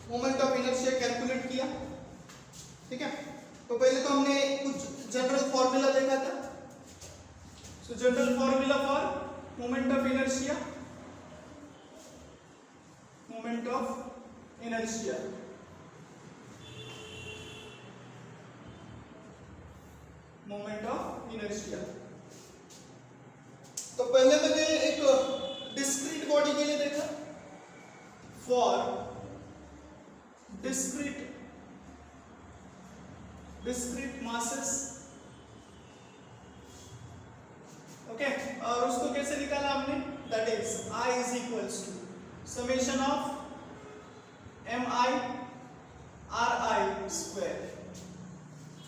Moment of inertia calculate किया, ठीक है। तो पहले तो हमने कुछ जनरल फॉर्मूला देखा था। सो general formula for moment of inertia, moment of inertia, moment of inertia. तो पहले मैंने एक डिस्क्रीट बॉडी के लिए देखा, फॉर डिस्क्रीट मासेस, ओके। और उसको कैसे निकाला हमने, that is I is equals to summation of MI RI square,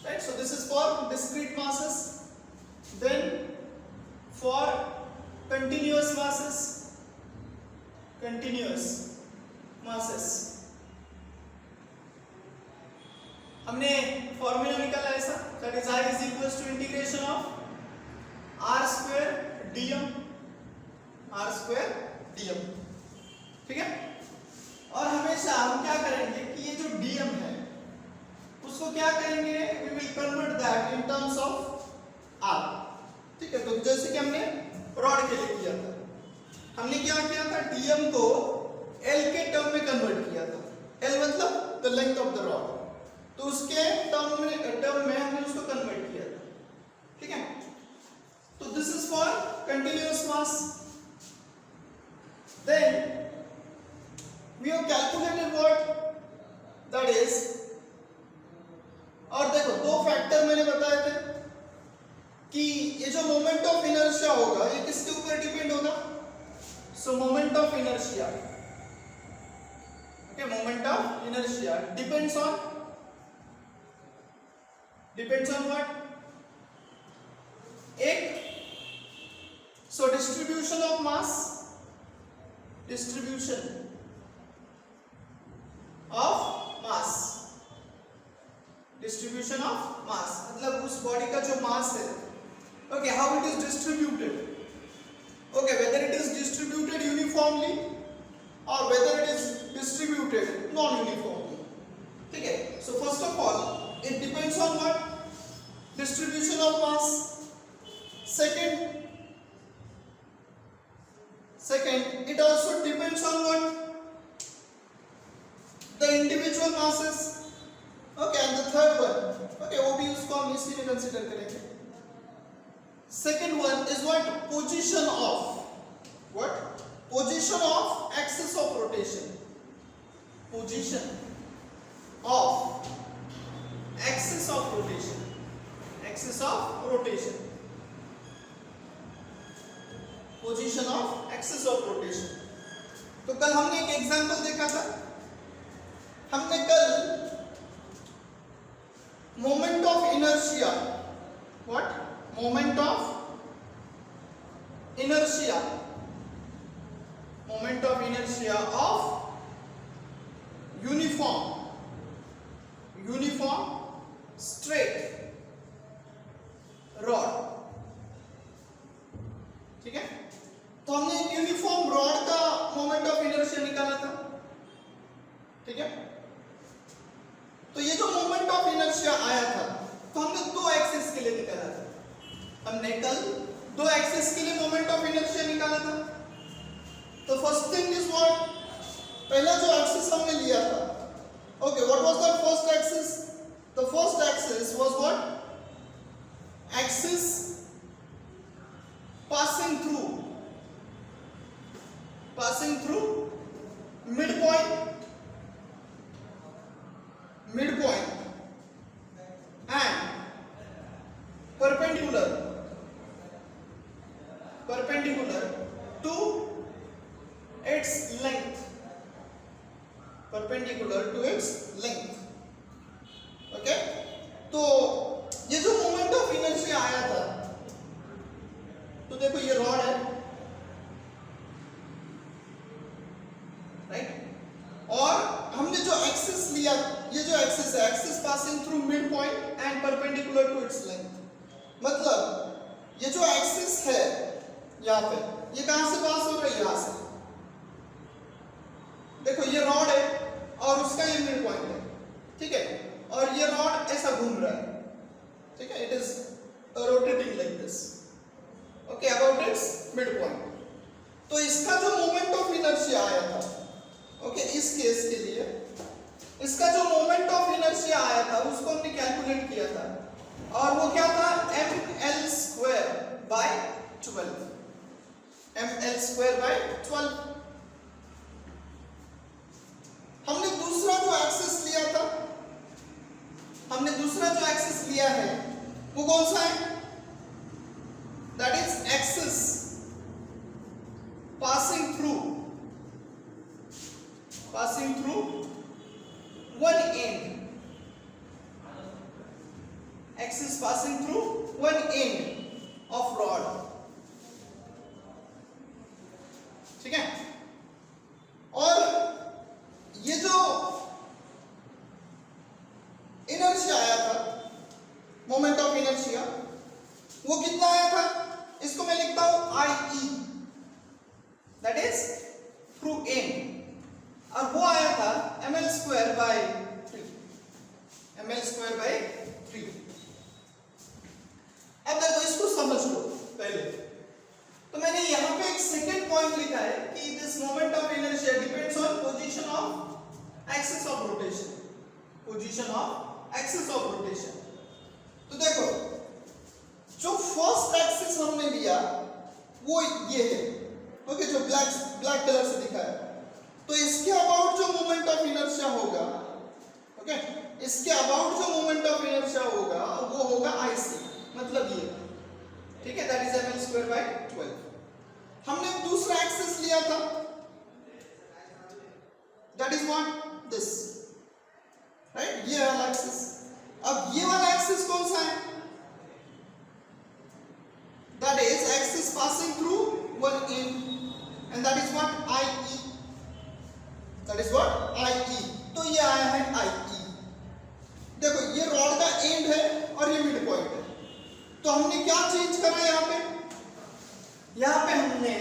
right? So this is for discrete masses. Then for continuous masses हमने फॉर्मूला निकाला ऐसा, that is I is equals to integration of R square dm, ठीक है। और हमेशा हम क्या करेंगे कि ये जो dm है उसको क्या करेंगे, we will convert that in terms of R, ठीक है। तो जैसे कि हमने रॉड के लिए किया था, हमने क्या किया था, dm को L के टर्म में कन्वर्ट किया था। L मतलब the length of the rod, तो उसके टर्म में हमने उसको कन्वर्ट किया था, ठीक है। तो this is for continuous mass. Then we have calculated what, that is, और देखो दो फैक्टर मैंने बताए थे कि ये जो मोमेंट ऑफ इनर्शिया होगा ये किसके ऊपर डिपेंड होगा। So moment of inertia, okay, moment of inertia depends on what, एक, so distribution of mass, distribution of mass मतलब उस बॉडी का जो मास है, okay, how it is distributed, okay, whether it is distributed uniformly और whether it is distributed non uniformly, ठीक है। So first of all it depends on what, distribution of mass. Second, it also depends on what, the individual masses, okay, and the third one, okay, वो भी उसको हम इसी में consider करेंगे। Second one is what, position of axis of rotation, position of axis of rotation, position of axis of rotation. तो कल हमने एक एग्जांपल देखा था, हमने कल moment of inertia, moment of inertia of uniform straight rod, ठीक है। तो हमने एक यूनिफॉर्म रॉड का मोमेंट ऑफ इनर्शिया निकाला था, ठीक है। तो ये जो मोमेंट ऑफ इनर्शिया आया था तो हमने दो एक्सिस के लिए निकाला था, हमने कल दो एक्सिस के लिए मोमेंट ऑफ इनर्शिया निकाला था। तो फर्स्ट थिंग इज व्हाट, पहला जो एक्सिस हमने लिया था, okay, what was that first axis, the first axis was what, axis passing through midpoint and perpendicular to its length, okay. तो ये जो मोमेंट ऑफ इनर्शिया आया था, तो देखो ये रॉड है, राइट, और हमने जो एक्सिस लिया, ये जो एक्सिस है, axis passing through mid point and perpendicular to its length, मतलब ये जो एक्सिस है यहाँ पे, ये कहां से पास हो रहा है, यहां से। देखो ये रॉड है और उसका ये इनर्शिया आया था, ओके, इस केस के लिए इसका जो मोमेंट ऑफ इनर्शिया आया था उसको हमने कैलकुलेट किया था, और वो क्या था, ml² by 12, ml² by 12। हमने दूसरा जो एक्सिस लिया था, हमने दूसरा जो एक्सिस लिया है वो कौन सा है, that is axis passing through one and, axis passing through one end of rod, ठीक है। और ये जो इनर्शिया आया था, मोमेंट ऑफ इनर्शिया, वो कितना आया था, इसको मैं लिखता हूं IE, that is through and, और वो आया था ml² by 3, ml² by 3। अब देखो इसको समझ लो पहले, तो मैंने यहां पे एक सेकंड पॉइंट लिखा है कि this moment of inertia depends on position of axis of rotation, position of axis of rotation. तो देखो जो फर्स्ट एक्सिस हमने लिया वो ये है, ओके, जो ब्लैक कलर से दिखा है, तो इसके अबाउट जो मोमेंट ऑफ इनर्शिया होगा, ओके, इसके अबाउट जो मोमेंट ऑफ इनर्शिया होगा वो होगा IC, मतलब ये, ठीक है, दैट इज ml² by 12। हमने दूसरा एक्सिस लिया था, that is what, this, right, ये वाला एक्सिस। अब ये वाला एक्सिस कौन सा है, that is axis passing through one and, and that is what, IE, that is what, IE। तो ये आया है IE। देखो ये रॉड का एंड है और ये मिड पॉइंट है, तो हमने क्या चेंज करा यहाँ पे, यहाँ पे हमने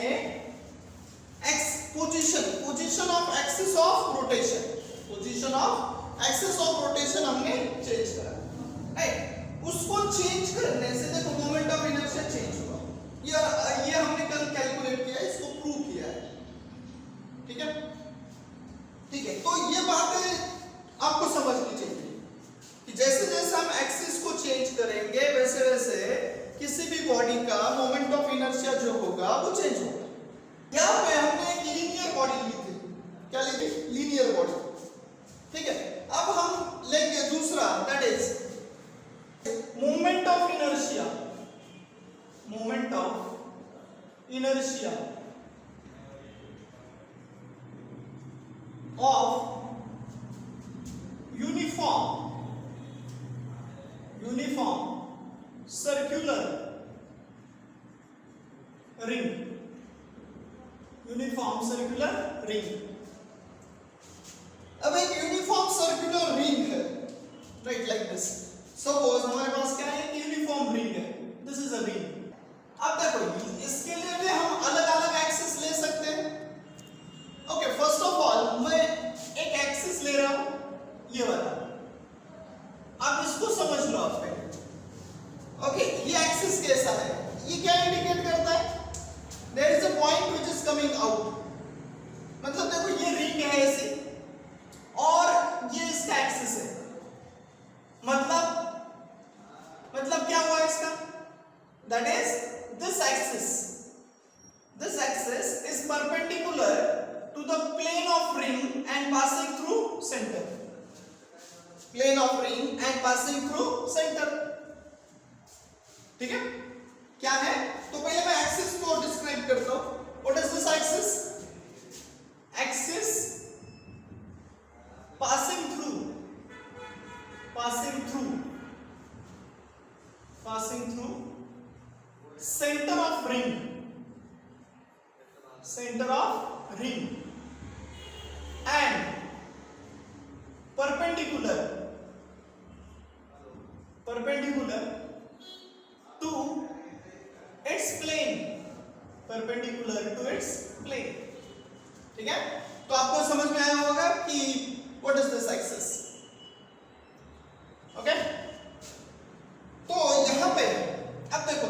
position of axis of rotation, position of axis of rotation हमने चेंज करा, राइट। उसको चेंज करने से देखो मोमेंट ऑफ इनर्शिया चेंज हुआ, ये हमने कल कैलकुलेट किया, इसको प्रूव किया है, ठीक है, ठीक है। तो ये बातें आपको समझनी चाहिए कि जैसे जैसे हम एक्सिस को चेंज करेंगे वैसे वैसे किसी भी बॉडी का मोमेंट ऑफ इनर्शिया जो होगा वो चेंज होगा। यहाँ पे हमने एक लीनियर बॉडी ली थी, क्या ली थी, लीनियर बॉडी, ठीक है। अब हम लेंगे दूसरा, that is moment of inertia, moment of inertia of uniform circular ring, uniform circular ring. अब एक यूनिफॉर्म सर्कुलर रिंग है, राइट, लाइक दिस। सपोज हमारे पास क्या है, यूनिफॉर्म रिंग है, दिस इज अ रिंग। अब देखो इसके लिए भी हम अलग अलग एक्सिस ले सकते हैं, ओके। फर्स्ट ऑफ ऑल मैं एक एक्सिस ले रहा हूं, ये वाला, आप इसको समझ लो आप पहले, ओके। ये एक्सिस कैसा है, ये क्या इंडिकेट करता है, there is a point which is coming out, मतलब देखो ये रिंग है ऐसे और ये इसका एक्सिस है, मतलब क्या हुआ इसका, that is this axis is perpendicular to the plane of ring and passing through center, plane of ring and passing through center, ठीक है। क्या है, तो पहले मैं एक्सिस को डिस्क्राइब करता हूं, what is this axis, axis passing through center of ring and perpendicular to its plane, ठीक है। तो आपको समझ में आया होगा कि what is this axis, okay. तो यहां पे अब देखो,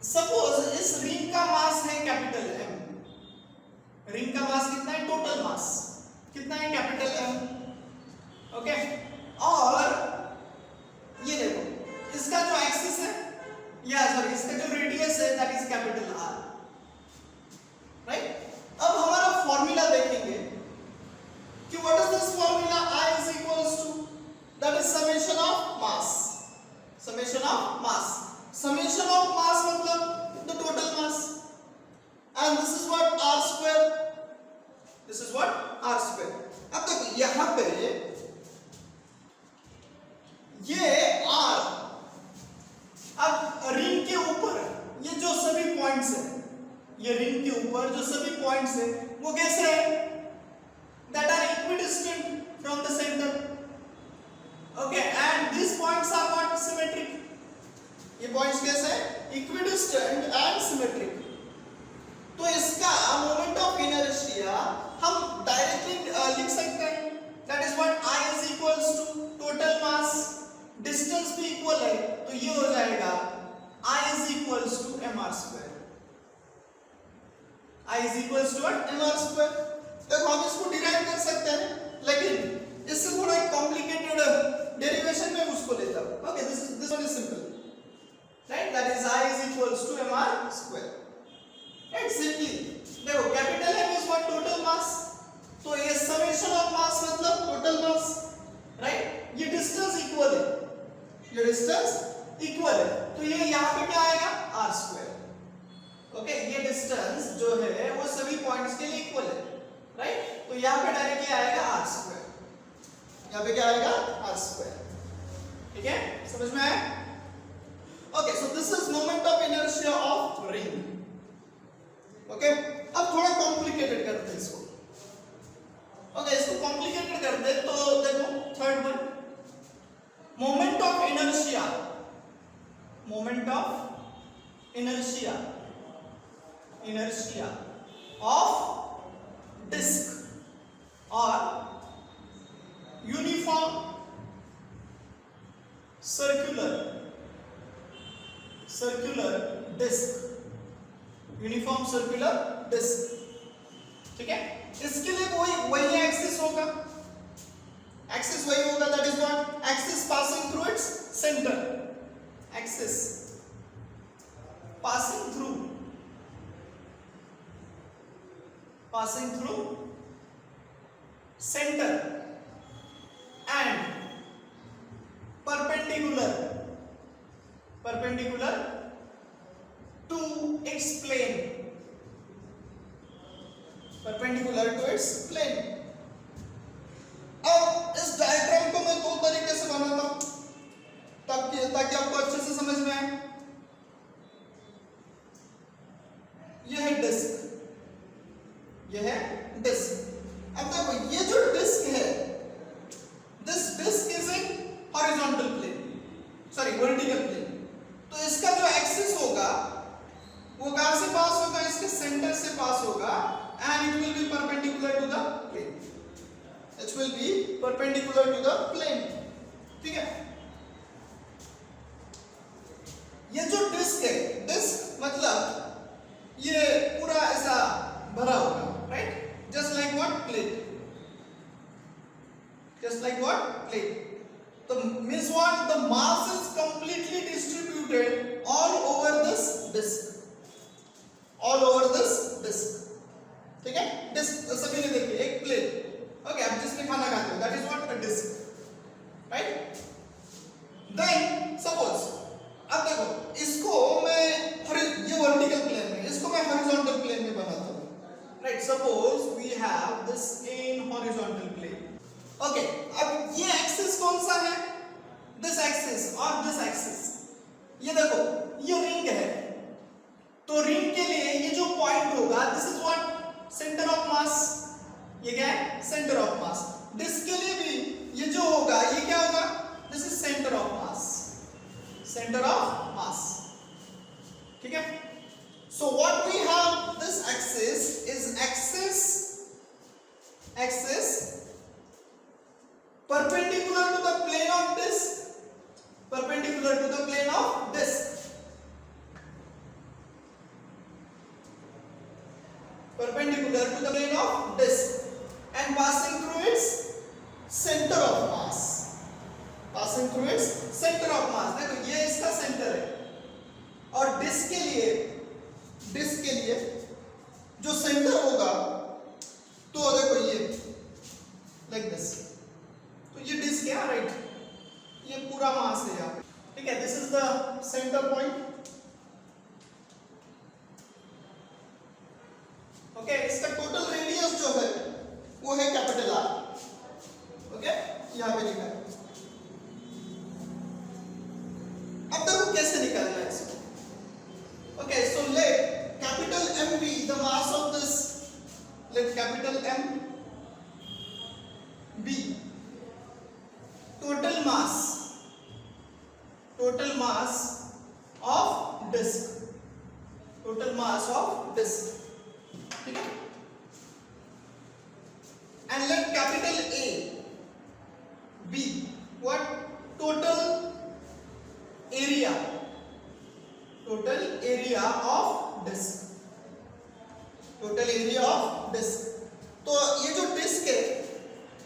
सपोज इस रिंग का मास है कैपिटल M, कितना है, कैपिटल एम। ओके, और ये देखो इसका जो एक्सिस है, या सॉरी इसका जो रेडियस है that is capital R, right. अब हमारा फॉर्मूला देखेंगे कि what is this formula, I is equals to that is summation of mass, summation of mass, summation of mass मतलब the total mass, and this is what r square, this is what r square। अब देखो यहाँ पे ये r, अब ring के ऊपर ये जो सभी पॉइंट्स है, ये रिंग के ऊपर जो सभी पॉइंट्स है वो कैसे है, that are equidistant from the center, okay, and these points are not symmetric, ये पॉइंट्स कैसे हैं, equidistant and symmetric। तो इसका मोमेंट ऑफ इनर्शिया हम डायरेक्टली लिख सकते हैं, that is what I is equals to total mass, distance भी इक्वल है तो ये हो जाएगा I is equals to mr square, I is equals to what, mr square। देखो हम इसको डिराइव कर सकते हैं, लेकिन इससे थोड़ा एक कॉम्प्लिकेटेड डेरिवेशन में उसको लेता हूं। Okay, this one is simple, right, that is I is equals to mr square, right. Simply देखो capital M is what, total mass, तो ये समेशन ऑफ मास मतलब टोटल मास, राइट। ये डिस्टेंस इक्वल है, ये डिस्टेंस इक्वल है, तो ये यहाँ पे क्या आएगा, r स्क्वायर। ओके, ये डिस्टेंस जो है वो सभी पॉइंट्स के लिए इक्वल है, राइट। तो यहाँ पे डायरेक्टली आएगा r स्क्वायर, यहाँ पे क्या आएगा, r स्क्वायर, ठीक है, समझ में आया। Okay, so this is moment of inertia of ring. Okay, अब थोड़ा कॉम्प्लिकेटेड करते हैं इसको। ओके, इसको कॉम्प्लिकेटेड करते हैं तो देखो third one, moment of inertia, moment of inertia, inertia of disk or uniform circular disk, uniform circular disk, ठीक है। इसके लिए वही एक्सिस होगा, एक्सिस वही होगा, that is what, axis passing through its centre, axis passing through center and perpendicular to its plane, perpendicular to its plane। अब इस डायग्राम को मैं दो तरीके से बनाता हूं ताकि आपको अच्छे से समझ में आए। यह है डिस्क, यह है डिस्क। अब देखो ये जो डिस्क है, this disk is in horizontal plane, sorry vertical plane, तो इसका जो एक्सिस होगा वो कहां से पास होगा, इसके सेंटर से पास होगा, and it will be perpendicular to the plane, it will be perpendicular to the plane, ठीक है। ये जो डिस्क है, डिस्क मतलब ये पूरा ऐसा भरा होगा, right, just like what, plate, just like what, plate. तो means what, the mass is completely distributed all over this disk, all over this disk, ठीक है। डिस्क सभी ने देखी, एक प्लेट, ओके, आप जिसमें खाना खाते हो that is what, a disk, right. Then suppose अब देखो इसको मैं ये वर्टिकल प्लेन में, इसको मैं हॉरिजॉन्टल प्लेन में बनाता हूं, right. Suppose we have this in horizontal plane, okay. अब ये एक्सिस कौन सा है, दिस एक्सिस और दिस एक्सिस। ये देखो ये रिंग है, तो रिंग के लिए ये जो पॉइंट होगा, this is what, centre of mass, ये क्या है, सेंटर ऑफ मास। डिस्क के लिए भी ये जो होगा ये क्या होगा, this is centre of mass, centre of mass, ठीक है। So what we have, this axis is axis perpendicular to the plane of disk, perpendicular to the plane of disk, perpendicular to the plane of disk, and passing through its center of mass. Passing through its center of mass. देखो ये इसका centre है और disc के लिए जो centre होगा तो देखो ये लाइक दिस, तो ये डिस्क है राइट, ये पूरा मास है यहाँ पे, ठीक है. This is the centre point. Okay, इसका टोटल रेडियस जो है वो है कैपिटल आर. ओके, यहाँ पे लिखा है. अब देखो कैसे निकालना है इसको. Okay, so let capital M be the mass of this, let capital M be total mass of disk, total mass of disk, ठीक है. And let capital A be what? Total area of disk, total area of disk. तो ये जो disk है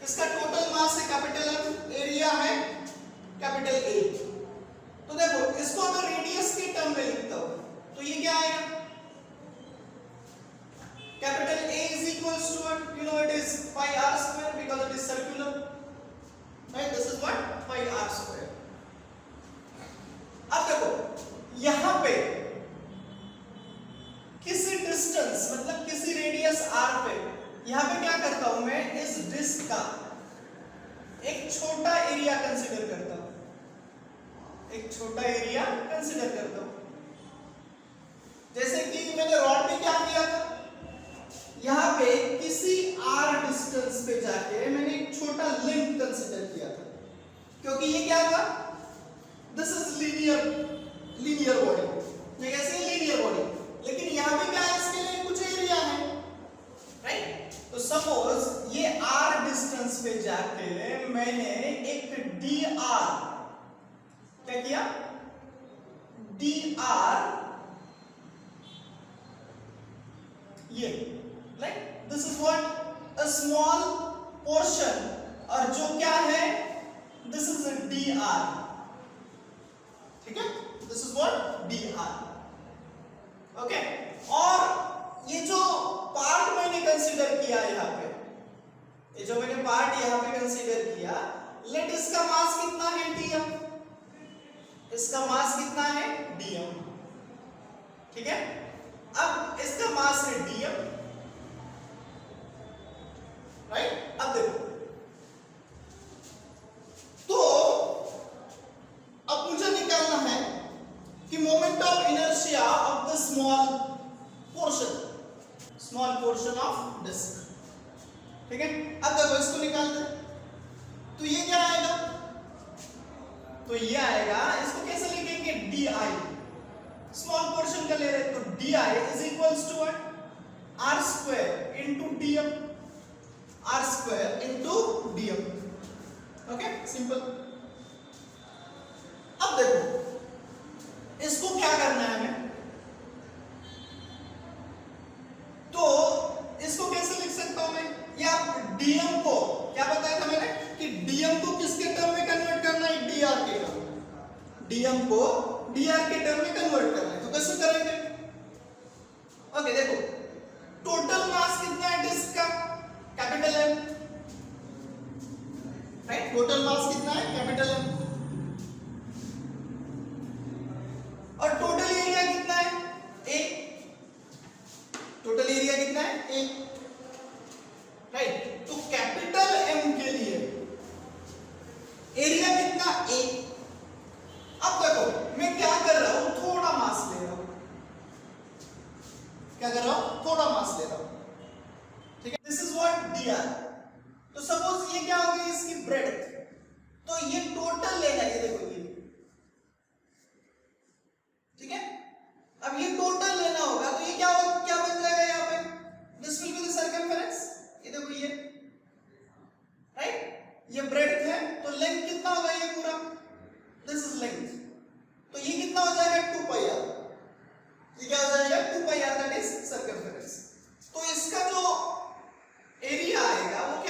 इसका total mass है capital M, area है capital A. तो देखो इसको अगर रेडियस के टर्म में लिखता हूं तो ये क्या आएगा? Capital A is equals to what? You know it is pi r square because it is circular, right? This is what? Pi r square. अब देखो यहां पे किसी डिस्टेंस मतलब किसी रेडियस r पे यहां पे क्या करता हूं मैं, इस डिस्क का एक छोटा एरिया कंसीडर करता हूं, एक छोटा एरिया कंसीडर करता हूं. जैसे कि मैंने रॉड में क्या किया था, यहां पे किसी r डिस्टेंस पे जाके मैंने एक छोटा लेंथ कंसीडर किया था, क्योंकि ये क्या था, दिस इज लीनियर बॉडी, ये कैसे लीनियर बॉडी, लेकिन यहां पे क्या है, इसके लिए कुछ एरिया है, राइट. तो सपोज ये r डिस्टेंस पे जाके मैंने एक dr क्या किया, dr ये like this is what, a small portion, और जो क्या है, दिस इज dr, ठीक है. This is what dr. Okay, और ये जो पार्ट मैंने कंसीडर किया यहाँ पे, ये जो मैंने पार्ट यहाँ पे कंसीडर किया, लेट इसका मास कितना है dm, इसका मास कितना है dm, ठीक है. अब इसका मास है dm, राइट. अब देखो तो अब मुझे निकालना है कि moment of inertia of the small portion of disk, ठीक है. अब देखो इसको निकालते हैं तो ये क्या आएगा, तो ये आएगा, इसको कैसे लिखेंगे, di, स्मॉल पोर्शन का ले रहे तो di is equals to what, r square into dm, r square into dm. Okay, simple. अब देखो इसको क्या करना है हमें, तो इसको कैसे लिख सकता हूं मैं, या dm को क्या बताया था मैंने कि dm को किसके टर्म में कन्वर्ट करना है, dr के टर्म में, dm को dr के टर्म में कन्वर्ट करना है. तो कैसे करेंगे, ओके. देखो टोटल मास कितना है डिस्क का, capital M, right. Total mass कितना है, कैपिटल M, और टोटल एरिया कितना है, A, टोटल एरिया कितना है, A, राइट. तो कैपिटल M के लिए एरिया कितना, A. अब देखो मैं क्या कर रहा हूं, थोड़ा मास ले रहा हूं, क्या कर रहा हूं, थोड़ा मास ले रहा हूं, ठीक है. This is what dr. तो सपोज ये क्या होगी, इसकी ब्रेड्थ, तो ये टोटल लेना है, ये देखो ये, ठीक है. अब ये टोटल लेना होगा तो ये क्या बन जाएगा यहाँ पे, this will be the circumference, ये देखो ये, राइट. ये ब्रेड्थ है तो लेंथ कितना होगा, ये पूरा, दिस इज लेंथ, तो ये कितना हो जाएगा, 2 pi r, ये क्या हो जाएगा, 2 pi r, that is circumference. तो इसका जो एरिया आएगा वो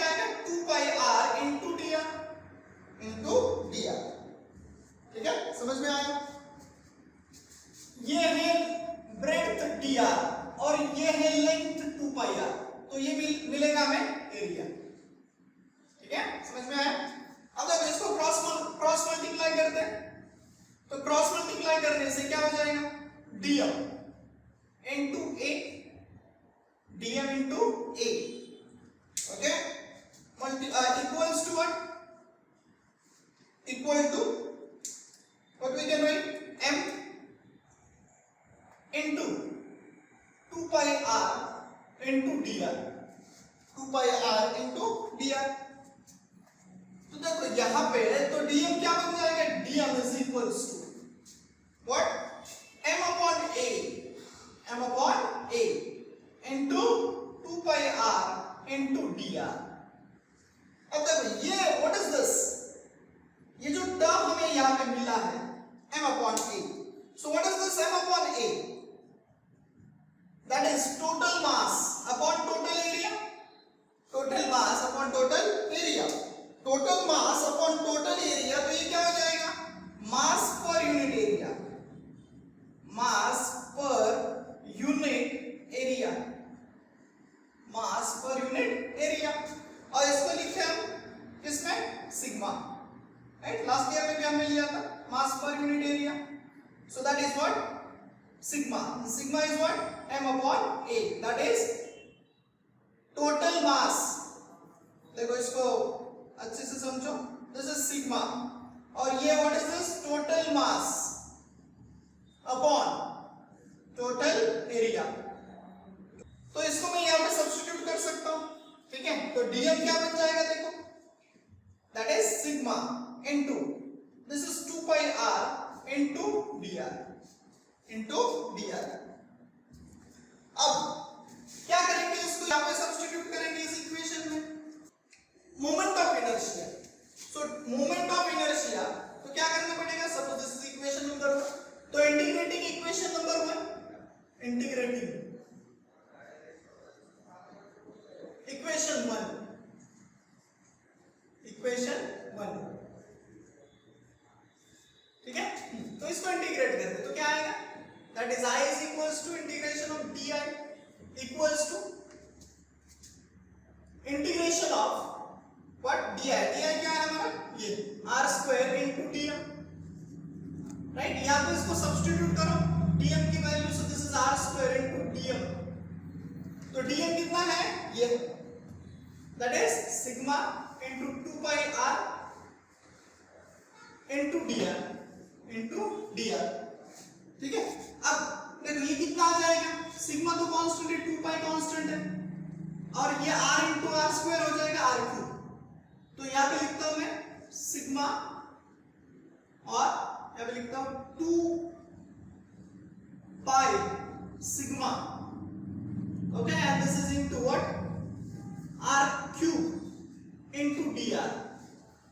एरिया। ठीक है, समझ में आया? अब देखो इसको क्रॉस मल्टीप्लाई करते हैं, तो क्रॉस मल्टीप्लाई करने से क्या हो जाएगा, dm into a, dm into a, okay, equals to what, equal to what we can write, m into 2 pi r into dr, 2 pi r into dr। तो देखो यहां पे तो dm क्या बन जाएगा, dm is equals to what, m upon a into 2 pi r into dr। अब देखो ये व्हाट इज दिस, ये जो टर्म हमें यहां पे मिला है m upon a, so what is this m upon a, that is total mass upon total area, total mass upon total area, total mass upon total area, तो ये क्या हो जाएगा, mass per unit area, mass per unit area, mass per unit area। और इसको लिखे हम किसमें, सिग्मा, राइट, लास्ट ईयर में भी हमने लिया था mass per unit area, so that is what, sigma, sigma is what, m upon a, that is total mass। देखो इसको अच्छे से समझो, this is sigma, और ये what is this, total mass upon total area। तो इसको मैं यहाँ पे सब्स्टिट्यूट कर सकता हूँ, ठीक है, तो dm क्या बन जाएगा, देखो that is sigma into this is 2 pi r into dr, into dr। अब क्या करेंगे, इसको यहाँ पे सब्स्टिट्यूट करेंगे इस इक्वेशन में, moment of inertia, so moment of inertia, तो क्या करना पड़ेगा, suppose this is equation number 1, तो integrating equation number 1, integrating equation 1, equation 1, ठीक है, तो इसको इंटीग्रेट करते तो क्या आएगा, that is i is equals to integration of di equals to integration of what, di, di क्या है हमारा, ये r square into dm, right, यहाँ पे इसको सब्स्टिट्यूट करो dm की value, so this is r square into dm, तो dm कितना है, ये that is sigma into 2 pi r into dr, into dr, ठीक है। अब देखो ये कितना आ जाएगा, सिग्मा तो कांस्टेंट है, 2 पाई कांस्टेंट है, और ये r into r स्क्वायर हो जाएगा r क्यूब, तो यहाँ पे लिखता हूं मैं सिग्मा, और यहाँ पे लिखता हूं 2 pi sigma, okay, and this is into what, r cube into dr,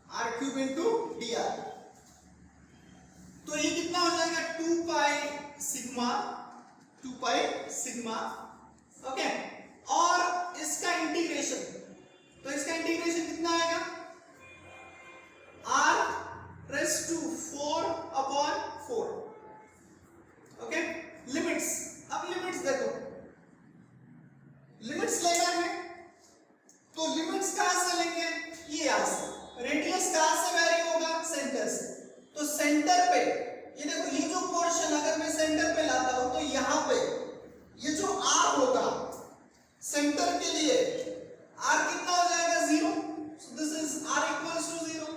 r cube into dr, तो ये कितना हो जाएगा, 2 pi sigma, 2 pi sigma, okay, और इसका इंटीग्रेशन, तो इसका इंटीग्रेशन कितना आएगा, r raise to 4 upon 4, okay, limits, अब लिमिट्स देखो, लिमिट्स लेना है, तो लिमिट्स कहां से लेंगे, ये यहां से, रेडियस कहां से वैरी होगा, सेंटर से, तो सेंटर पे ये देखो, ये जो पोर्शन अगर मैं सेंटर पे लाता हूं, तो यहां पे ये जो r होगा सेंटर के लिए, r कितना हो जाएगा, 0, so this is r equals to 0,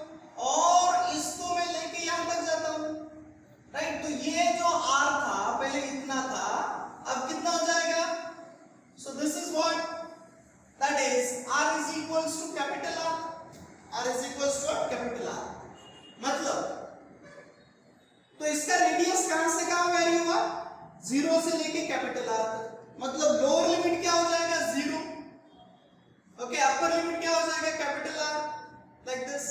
और इसको मैं लेके यहां तक जाता हूं, राइट, तो ये जो r था पहले इतना था, अब कितना हो जाएगा, सो this is what, that is r is equals to capital R, r is equals to capital R, मतलब तो इसका रेडियस कहां से कहां वैरी हुआ, 0 से लेके कैपिटल R तक, मतलब लोअर लिमिट क्या हो जाएगा, 0, ओके, अपर लिमिट क्या हो जाएगा, कैपिटल R, लाइक दिस,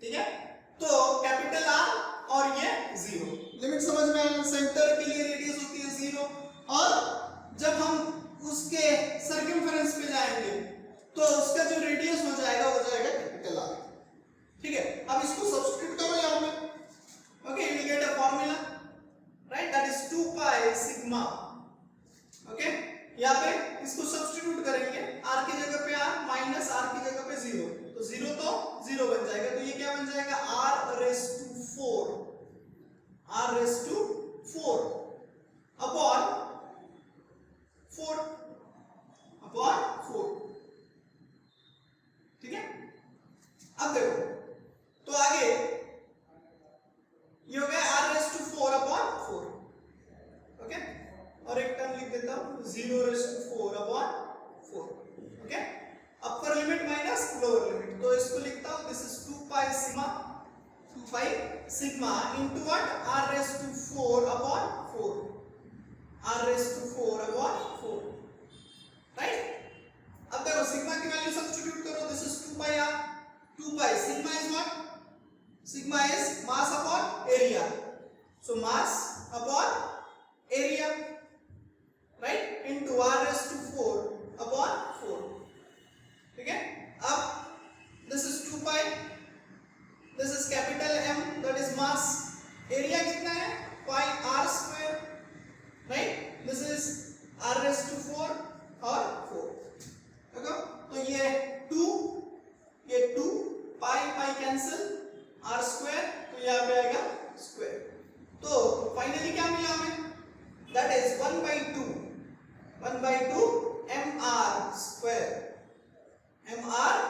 ठीक है, तो कैपिटल R और ये 0, लिमिट समझ में आया, सेंटर के लिए रेडियस होती है 0, और जब हम उसके सर्कमफेरेंस पे जाएंगे तो उसका जो रेडियस हो जाएगा कैपिटल R, ठीक है। अब इसको सब्स्टिट्यूट करो यहां पे, okay, you will get a formula, right, that is 2 pi sigma, okay, यहाँ पे इसको सब्स्टिट्यूट करेंगे, r की जगह पे r माइनस r की जगह पे 0, तो 0 तो 0 बन जाएगा, तो ये क्या बन जाएगा r raise to 4, r raise to 4 upon 4 upon 4, ठीक है। अब देखो तो आगे ये हो गया r raise to 4 upon 4, okay, और एक टर्म लिख देता हूं 0 raise to 4 upon 4, okay. Upper limit minus lower limit, तो इसको लिखता हूं this is 2 pi sigma into what r raise to 4 upon 4, r raise to 4 upon 4, right. अब देखो सिग्मा की वैल्यू सब्स्टिट्यूट करो, this is 2 pi r, 2 pi sigma is what, sigma is mass upon area, so mass upon area, right, into r raised to 4 upon 4, ठीक है। अब this is 2 pi, this is capital M, that is mass, area कितना है pi r square, right, this is r raised to 4 और 4, देखो तो ये 2 pi cancel, r square, तो यहाँ पे आएगा स्क्वायर, तो फाइनली क्या मिला हमें, that is 1/2 mr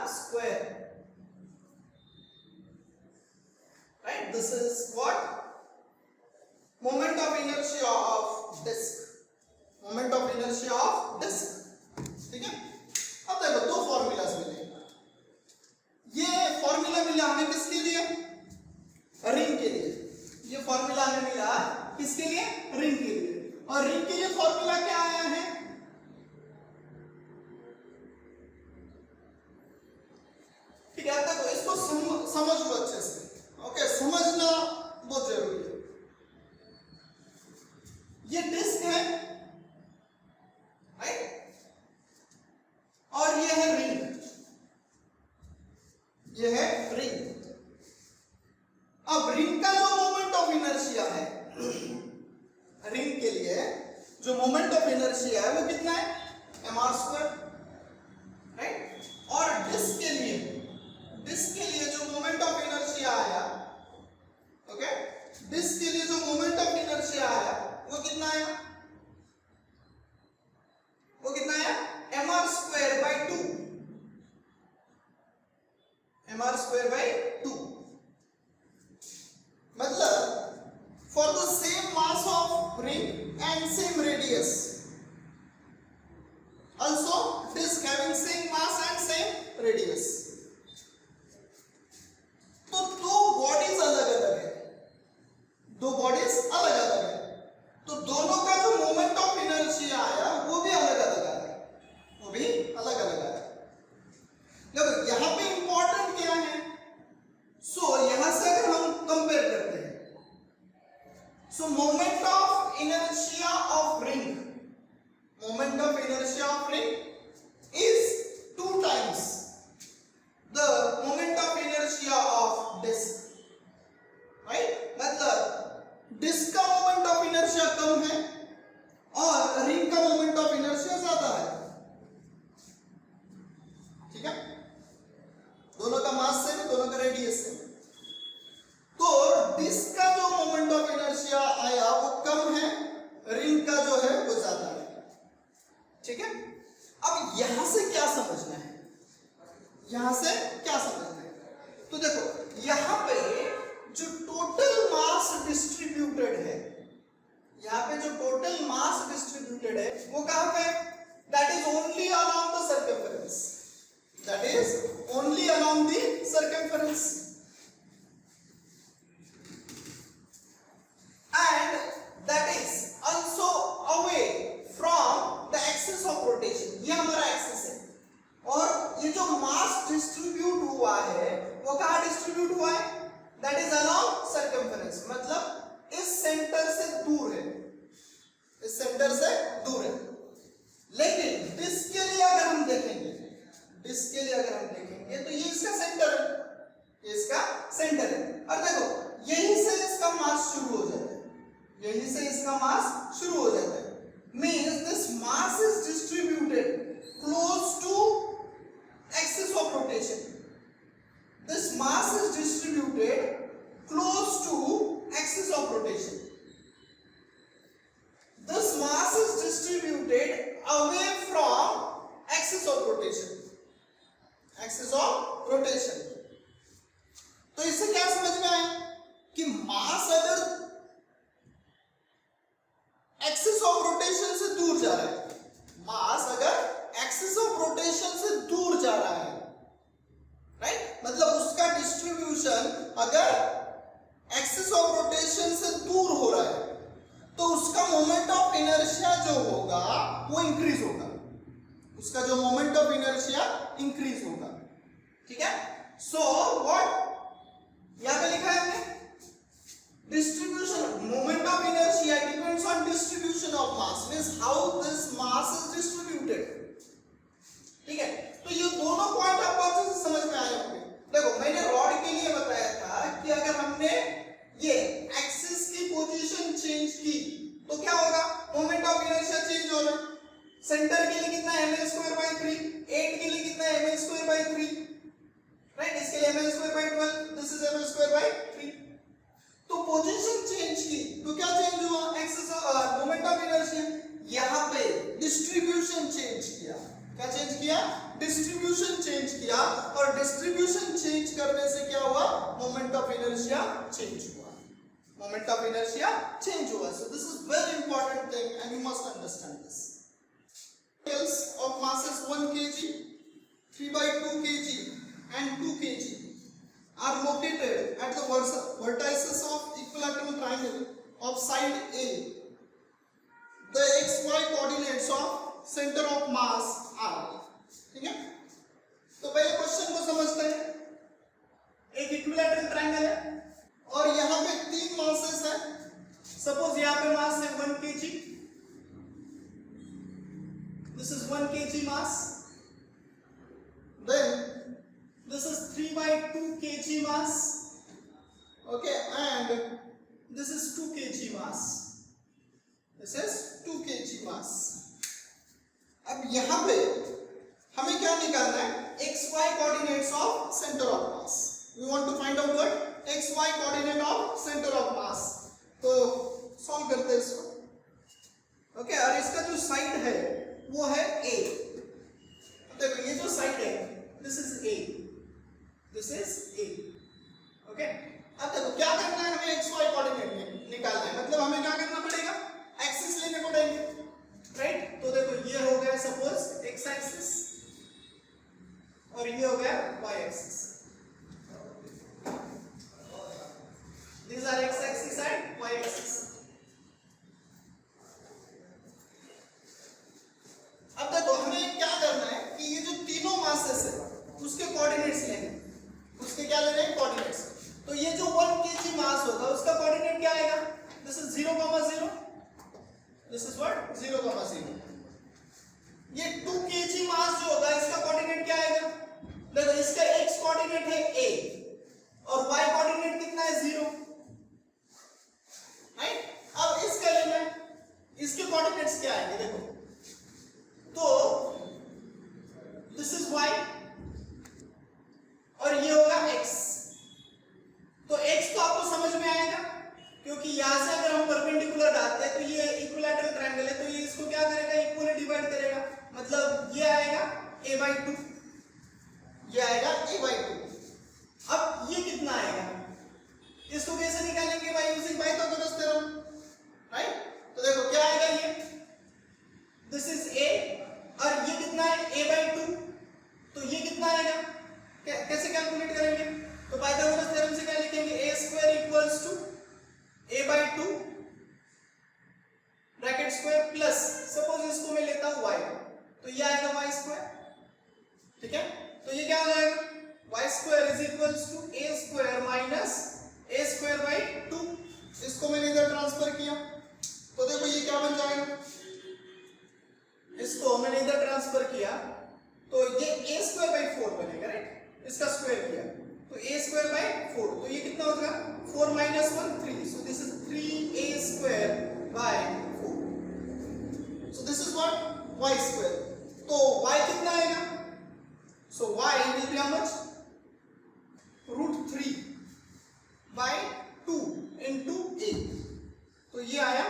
square, right, this is what moment of inertia of disk, ठीक है। अब देखो दो फॉर्मूलाज मिले, ये फॉर्मूला मिला हमें किसके लिए, रिंग के लिए, ये फॉर्मूला हमें मिला किसके लिए, रिंग के लिए, और रिंग के लिए फॉर्मूला क्या आया है, ठीक है। देखो इसको समझ लो अच्छे से, ओके, समझना बहुत जरूरी है। ये डिस्क है, राइट, और ये है रिंग, ये है रिंग। अब रिंग का जो मोमेंट ऑफ इनर्शिया है, रिंग के लिए जो मोमेंट ऑफ इनर्शिया है वो कितना है, mr², राइट, और डिस्क के लिए जो मोमेंट ऑफ इनर्शिया आया, ओके, डिस्क के लिए जो मोमेंट ऑफ इनर्शिया आया वो कितना आया, mr²/2, mr²/2, मतलब for the same mass of ring and same radius, also disk having same mass and same radius, तो दो बॉडीज अलग अलग है, तो दोनों का जो मोमेंट ऑफ इनर्शिया आया वो भी अलग अलग आया, देखो यहाँ पे इंपॉर्टेंट क्या है, सो यहां से अगर हम कंपेयर करते हैं, सो moment of inertia of ring is 2 times the moment of inertia of disk, right, मतलब डिस्क का मोमेंट ऑफ इनर्शिया कम है और रिंग का मोमेंट ऑफ इनर्शिया ज्यादा है, ठीक है, दोनों का मास सेम है, दोनों का रेडियस सेम है, तो डिस्क का जो मोमेंट ऑफ इनर्शिया आया वो कम है, रिंग का जो है वो ज्यादा है, ठीक है। अब यहां से क्या समझना है, तो देखो यहां पे जो टोटल मास डिस्ट्रीब्यूटेड है, वो कहां पे, that is only along the circumference, and that is also away from the axis of rotation, ये हमारा एक्सिस है, और ये जो मास डिस्ट्रीब्यूट हुआ है वो कहाँ डिस्ट्रीब्यूट हुआ है, दैट इज अलोंग सर्कमफेरेंस, मतलब इस सेंटर से दूर है, लेकिन डिस्क के लिए अगर हम देखेंगे तो ये इसका सेंटर है, और देखो यहीं से इसका मास शुरू हो जाता है, means this mass is away from axis of rotation, axis of rotation। तो इससे क्या समझ में आया कि मास अगर एक्सिस ऑफ रोटेशन से दूर जा रहा है, मास अगर एक्सिस ऑफ रोटेशन से दूर जा रहा है, राइट, मतलब उसका डिस्ट्रीब्यूशन अगर एक्सिस ऑफ रोटेशन से दूर हो रहा है तो उसका मोमेंट ऑफ इनर्शिया जो होगा वो इंक्रीज होगा, उसका जो मोमेंट ऑफ इनर्शिया इंक्रीज होगा। ठीक है, सो व्हाट यहां पे लिखा है हमने, distribution moment of inertia depends on distribution of mass, means how this mass is distributed. ठीक है, तो ये दोनों पॉइंट आपको अच्छे से समझ में आए होंगे। देखो मैंने रॉड के लिए बताया था कि अगर हमने ये एक्सिस की पोजीशन चेंज की तो क्या होगा, मोमेंट ऑफ इनर्शिया चेंज होगा। सेंटर के लिए कितना ml²/3, 8 के लिए कितना ml²/3, राइट, इसके लिए ml²/12, दिस इज ml²/3। तो पोजीशन चेंज की तो क्या चेंज हुआ, एक्सिस मोमेंट ऑफ इनर्शिया। यहां पे डिस्ट्रीब्यूशन चेंज किया, क्या चेंज किया, डिस्ट्रीब्यूशन चेंज किया, और डिस्ट्रीब्यूशन चेंज करने से क्या हुआ, मोमेंट ऑफ इनर्शिया चेंज हुआ, मोमेंट ऑफ इनर्शिया चेंज हुआ। सो this is very important thing and you must understand this. Particles of masses 1 kg, 3/2 kg and 2 kg are located at the vertices of equilateral triangle of side A. The xy coordinates of center of mass are। ठीक है, तो पहले question को समझते हैं। एक equilateral triangle है और यहाँ पे 3 मासेस है। सपोज यहाँ पे मास है 1 kg, this is 1 kg mass, then this is 3/2 kg mass, okay, and this is 2 kg mass, this is 2 kg mass। अब यहाँ पे हमें क्या निकालना है, xy coordinates of center of mass। We want to find out what xy coordinate of center of mass। तो solve करते हैं इसको, ओके, और इसका जो साइड है वो है A। देखो ये जो साइड है this is A, this is A, okay. अब देखो क्या करना है, हमें xy कोऑर्डिनेट निकालना है, मतलब हमें क्या करना पड़ेगा, एक्सिस लेने पड़ेंगे, राइट। तो देखो ये हो गया सपोज x एक्सिस और ये हो गया y axis, these are x axis and y axis। अब देखो हमें क्या करना है कि ये जो तीनों मासेस है उसके कोऑर्डिनेट्स लेने, उसके क्या लेने हैं, कोऑर्डिनेट्स। तो ये जो 1 kg मास होगा उसका कोऑर्डिनेट क्या आएगा, this is 0,0, this is what 0,0। ये 2 kg मास जो होगा इसका कोऑर्डिनेट क्या आएगा, देखो इसका x कोऑर्डिनेट है a और y कोऑर्डिनेट कितना है 0, राइट। अब इसका लेना है, इसके कोऑर्डिनेट्स क्या आएंगे, देखो तो दिस इज y और ये होगा x। तो x तो आपको समझ में आएगा क्योंकि यहां से अगर हम परपेंडिकुलर डालते हैं तो ये इक्विलैटरल ट्रायंगल है, तो ये इसको क्या करेगा, इक्वली डिवाइड करेगा, मतलब ये आएगा a/2, ये आएगा a/2। अब ये कितना आएगा, इसको कैसे निकालेंगे भाई, यूजिंग पाइथागोरस थ्योरम, राइट। तो देखो क्या आएगा, ये दिस इज a और ये कितना है a/2, तो ये कितना आएगा, कैसे कैलकुलेट करेंगे, तो पाइथागोरस थ्योरम से क्या लिखेंगे, a² = a/2 bracket square plus, suppose इसको मैं लेता हूं y, तो ये आएगा y², ठीक है। तो ये क्या हो जाएगा, y² = a² - a²/2। इसको मैंने इधर ट्रांसफर किया तो देखो ये क्या बन जाएगा, इसको मैंने इधर ट्रांसफर किया तो ये a²/4 बनेगा, राइट, इसका स्क्वायर किया तो a²/4, तो ये कितना होगा, 4 - 1 3, सो this is 3a²/4, so this is what y²। तो y कितना आएगा, सो y will be how much, √3/2 into a, तो ये आया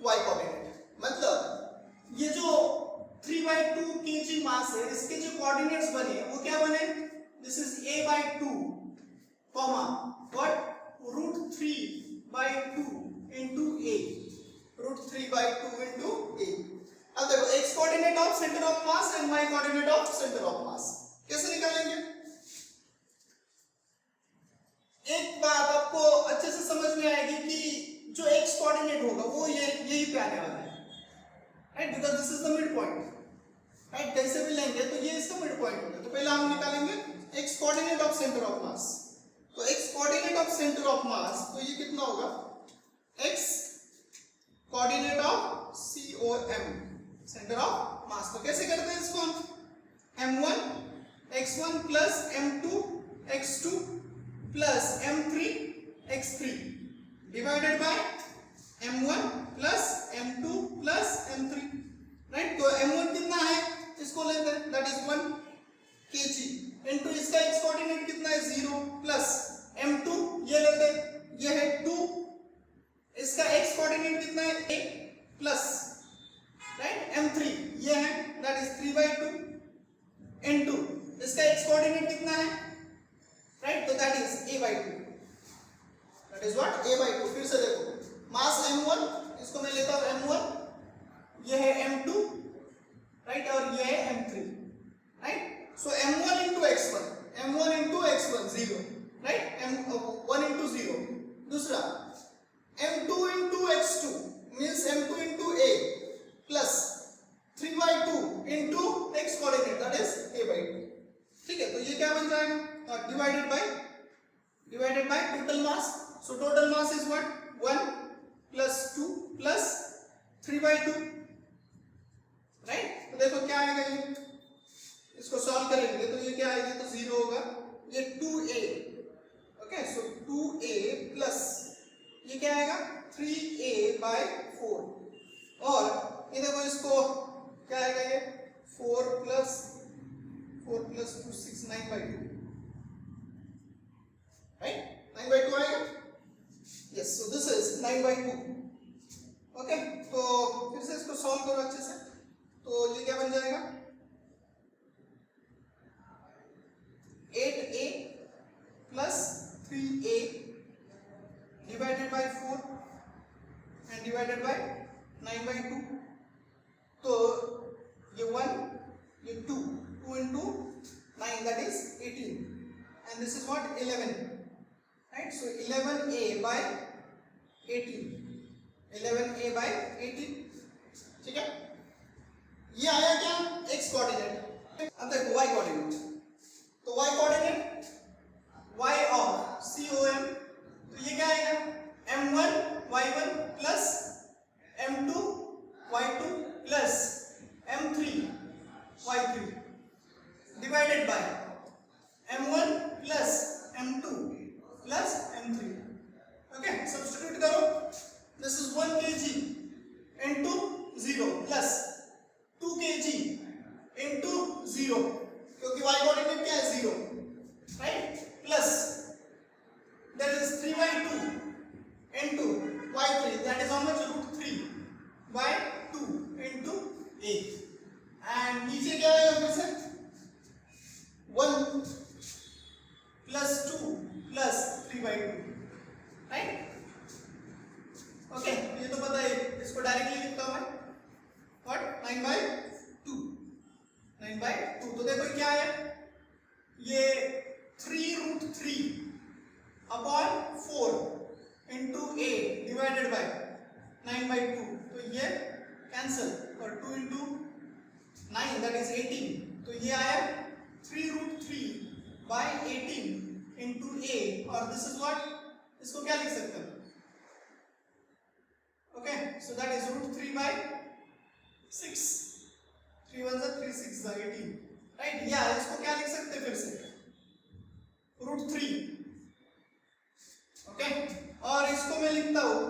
y कोऑर्डिनेट। मतलब kg मास है, इसके जो कोऑर्डिनेट्स बने वो क्या बने, this is a/2 comma what √3/2 into a, √3/2 into a। अब देखो x coordinate of centre of mass and y coordinate of centre of mass कैसे निकालेंगे। एक बात आपको अच्छे से समझ में आएगी कि जो x कोऑर्डिनेट होगा वो यही पे आने वाला है, right, because this is the mid point, right. कैसे भी लेंगे तो ये इसका मिड पॉइंट होगा। तो पहले हम निकालेंगे x coordinate of centre of mass. तो x coordinate of centre of mass तो ये कितना होगा, x coordinate of COM centre of mass. तो कैसे करते हैं इसको हम, m1 x1 plus m2 x2 plus m3 x3 divided by m1 plus m2 plus m3, right. तो m1 कितना है, इसको लेते हैं, दैट इज 1 kg इनटू इसका x कोऑर्डिनेट कितना है 0 प्लस m2 ये लेते हैं, ये है 2, इसका x कोऑर्डिनेट कितना है 8 प्लस, राइट, m3 ये है, दैट इज 3/2 इनटू इसका x कोऑर्डिनेट कितना है, राइट, तो that is a/2, that is what a/2। फिर से देखो मास m1, इसको मैं लेता हूं m1, ये है m2, राइट, और ये है m3, राइट। सो m1 into x1 0, right, m1 into 0। दूसरा m2 into x2 means m2 into a plus 3/2 into x coordinate, that is a/2, ठीक है। तो ये क्या बन जाएगा, divided by total mass. So total mass is what 1 plus 2 plus 3/2, right. तो देखो क्या आएगा, ये इसको सॉल्व करेंगे तो ये क्या आएगा, तो 0 होगा, ये 2a, ओके। सो 2a प्लस ये क्या आएगा 3a/4, और ये देखो इसको क्या आएगा, ये 4 plus 2 6 9/2, राइट, 9/2 आएगा, yes. So this is 9/2, okay. तो फिर से इसको सॉल्व करो अच्छे से, तो ये क्या बन जाएगा 8a plus 3a divided by 4 and divided by 9/2। तो ये 1, ये 2 into 9, that is 18, and this is what 11, right। So 11a/18, 11a/18, ठीक है। ये आया क्या x कोऑर्डिनेट। अब देखो y कोऑर्डिनेट, तो y coordinate y of COM, तो ये क्या आएगा m1 y1 plus m2 y2 plus m3 y3 divided by m1 plus m2 plus m3, okay. Substitute करो, this is 1 kg into 0 plus 2 kg into 0, क्योंकि y coordinate क्या है 0, right, plus that is 3/2 into y3, that is how much, √3/2 into a, and नीचे क्या आएगा फिर से 1 plus 2 plus 3/2, right, okay. ये तो पता है, इसको डायरेक्टली लिखता हूं मैं, व्हाट 9/2। तो देखो क्या है, ये 3√3 upon 4 into a divided by 9/2, तो ये कैंसिल, और 2 इंटू 9 दैट इज 18, तो ये आया 3√3/18 इंटू a, और दिस इज व्हाट, इसको क्या लिख सकते हैं, okay. So that is √3/6, 3 1 3 6 18, right. या इसको क्या लिख सकते हैं फिर से √3, ओके। और इसको मैं लिखता हूं,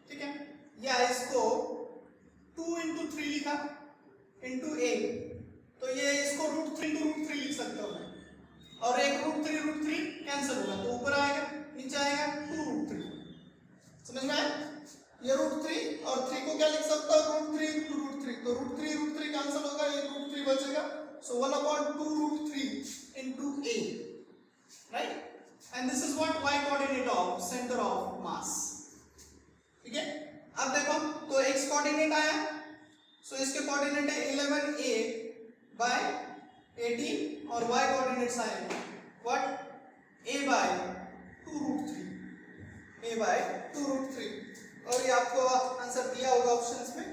ठीक है, या इसको 2 into 3 लिखा into a, तो ये इसको √3 लिख सकता हूं मैं, और एक √3 कैंसिल होगा, तो ऊपर आएगा, नीचे आएगा 2√3, समझ में आया। ये √3 और 3 को क्या लिख सकता हूं, √3 3 into √3, तो √3 कैंसिल होगा, एक √3 बचेगा, so 1/2 √3 into a, right? And this is what y coordinate of center of mass. ठीक है, अब देखो तो x कोऑर्डिनेट आया, सो इसके कोऑर्डिनेट है 11a by 18 और y कोऑर्डिनेट्स आए what a by 2 √3, a by 2 √3, और ये आपको आंसर दिया होगा ऑप्शंस में,